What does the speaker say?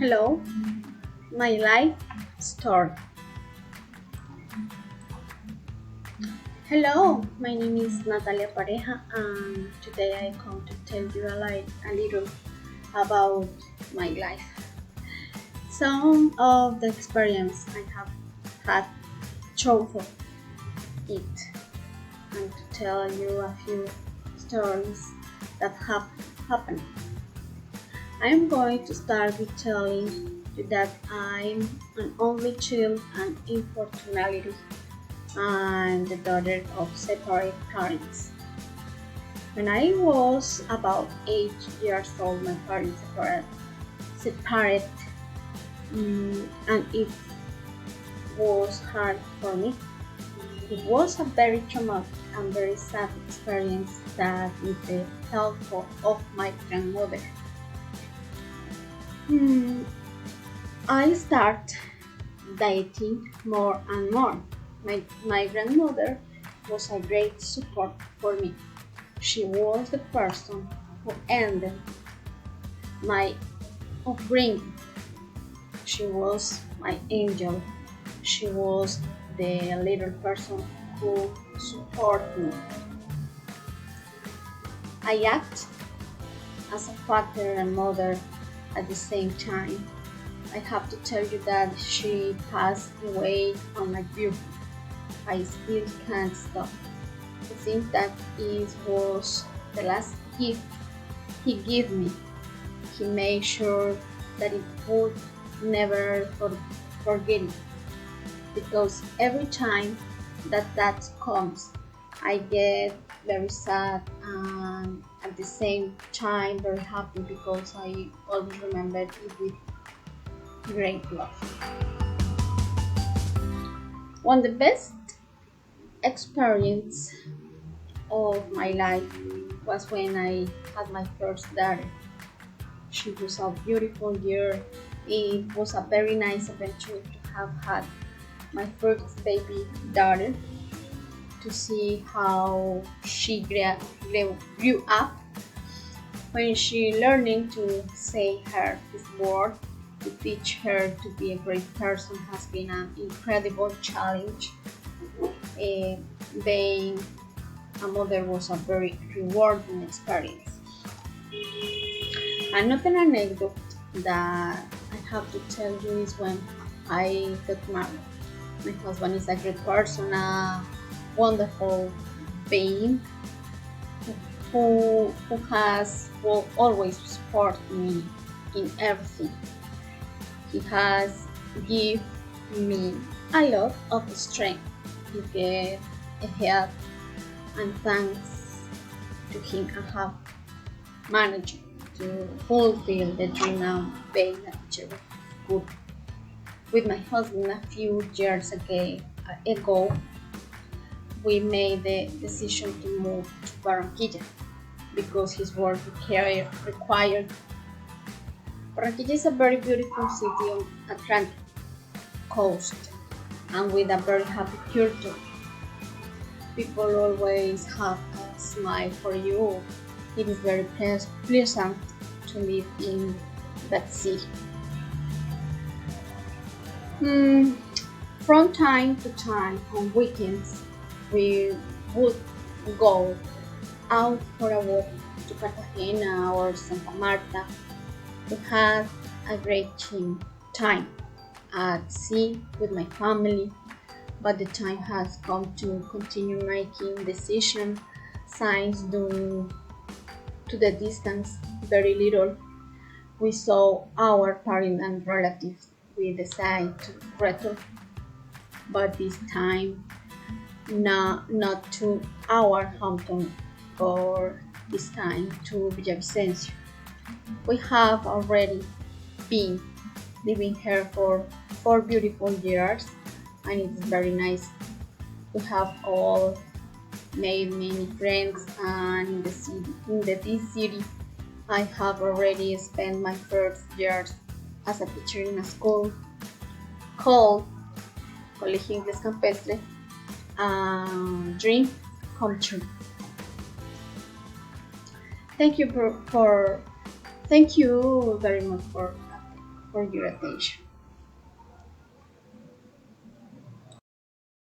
Hello, my life story. Hello, my name is Natalia Pareja, and today I come to tell you a little about my life. Some of the experience I have had through it, and to tell you a few stories that have happened. I am going to start with telling you that I'm an only child and unfortunately I'm the daughter of separate parents. When I was about 8 years old, my parents separate, and it was hard for me. It was a very traumatic and very sad experience that with the help of my grandmother. Hmm, I start dating more and more. My grandmother was a great support for me. She was the person who ended my upbringing. She was my angel. She was the little person who supported me. I act as a father and mother at the same time. I have to tell you that she passed away on my view. I still can't stop. I think that it was the last gift he gave me. He made sure that it would never forget it. Because every time that comes, I get very sad and at the same time very happy because I always remember it with great love. One of the best experience of my life was when I had my first daughter. She was a beautiful girl. It was a very nice adventure to have had my first baby daughter, to see how she grew up when she learning to say her first word. To teach her to be a great person has been an incredible challenge. Uh, Being a mother was a very rewarding experience. Another anecdote that I have to tell you is when I got married. My husband is a great person, a wonderful being who will always support me in everything. He has given me a lot of strength to get ahead, and thanks to him I have managed to fulfill the dream of being a teacher of school. With my husband a few years ago, we made the decision to move to Barranquilla because his work required. Barranquilla is a very beautiful city on Atlantic coast and with a very happy culture. People always have a smile for you. It is very pleasant to live in that city. From time to time on weekends, we would go out for a walk to Cartagena or Santa Marta. We had a great time at sea with my family, but the time has come to continue making decisions since due to the distance very little. We saw our parents and relatives. We decided to return, but this time not to our hometown, or this time to Villavicencio. We have already been living here for 4 beautiful years, and it's very nice. We have all made many friends, and this city, I have already spent my first years as a teacher in a school called Colegio Inglés Campestre, dream come true. Thank you thank you very much for for your attention.